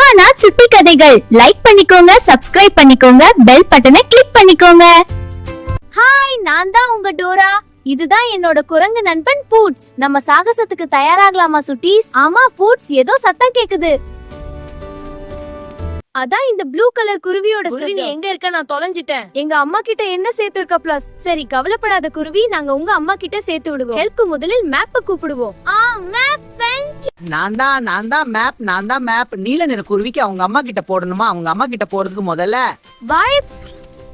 சும்மானா சுட்டி கதைகள் லைக் பண்ணிக்கோங்க, சப்ஸ்கிரைப் பண்ணிக்கோங்க, பெல் பட்டனை கிளிக் பண்ணிக்கோங்க. ஹாய், நான் தான் உங்க டோரா. இதுதான் என்னோட குரங்கு நண்பன் பூட்ஸ். நம்ம சாகசத்துக்கு தயாராகலாமா சுட்டீஸ்? ஆமா பூட்ஸ், ஏதோ சத்தம் கேக்குது. அதான் இந்த ப்ளூ கலர் குருவியோட குருவி நீ எங்க இருக்க? நான் தொலைஞ்சிட்டேன். எங்க அம்மா கிட்ட என்ன சேர்த்து இருக்க பிளஸ். சரி கவலைப்படாத குருவி, நாங்க உங்க அம்மா கிட்ட சேர்த்து விடுவோம். ஹெல்ப்க்கு முதலில் மேப்ப கூப்பிடுவோம். நான் தான் மேப். நீல நிற குருவிக்கு அவங்க அம்மா கிட்ட போடணுமா? அவங்க அம்மா கிட்ட போறதுக்கு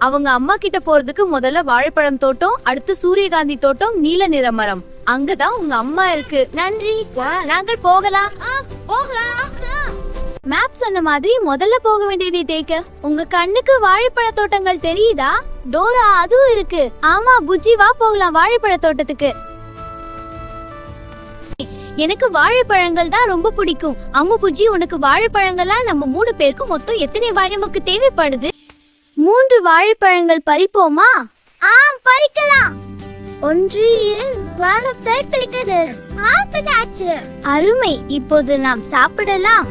அவங்க அம்ா கிட்ட போறதுக்கு முதல்ல வாழைப்பழம் தோட்டம், அடுத்து சூரியகாந்தி தோட்டம், நீல நிற மரம். அங்கதான் உங்க அம்மா இருக்கு. நன்றி, நாங்கள் போகலாம். மேப் சொன்ன மாதிரி முதல்ல போக வேண்டியதை தேக்க. உங்க கண்ணுக்கு வாழைப்பழ தோட்டங்கள் தெரியுதா? டோரா, அதுவும் இருக்கு. ஆமா புஜ்ஜி, வா போகலாம் வாழைப்பழ தோட்டத்துக்கு. எனக்கு வாழைப்பழங்கள் தான் ரொம்ப பிடிக்கும். அம்மு புஜ்ஜி, உனக்கு வாழைப்பழங்கள்லாம் நம்ம 3 பேருக்கு மொத்தம் எத்தனை வாழைமுக்கு தேவைப்படுது? 3 வாழைப்பழங்கள் பறிப்போமா? ஆம், பறிக்கலாம். 1 2 கிடைக்குது. அருமை, இப்போது நாம் சாப்பிடலாம்.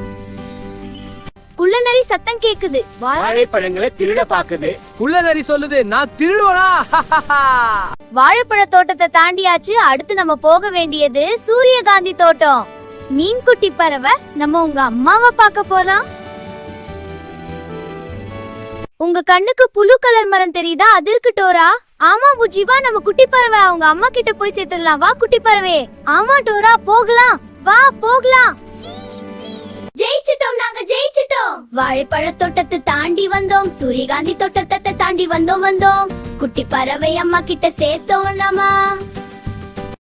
குள்ளநரி சத்தம் கேக்குது. வாழைப்பழங்களை திருட பாக்குது. குள்ளநரி சொல்லுது, நான் திருடுவனா? வாழைப்பழ தோட்டத்தை தாண்டியாச்சு. அடுத்து நம்ம போக வேண்டியது சூரியகாந்தி தோட்டம். மீன்குட்டி பறவை, நம்ம உங்க அம்மாவை பார்க்க போலாம். உங்க கண்ணுக்கு புளு கலர் மரம் தெரியுதா? அது இருக்கு டோரா. ஆமா புஜ்ஜிவா, நம்ம குட்டி பறவை அவங்க அம்மா கிட்ட போய் சேர்த்துடலாம். வா குட்டி பறவை. ஆமா டோரா, போகலாம். வா போகலாம். ஜெயிச்சிட்டோம், நாங்க ஜெயிச்சிட்டோம். வாழைப்பழ தோட்டத்தை தாண்டி வந்தோம், சூரியகாந்தி தோட்டத்தை தாண்டி வந்தோம். குட்டி பறவை அம்மா கிட்ட சேர்த்தோம் நாம.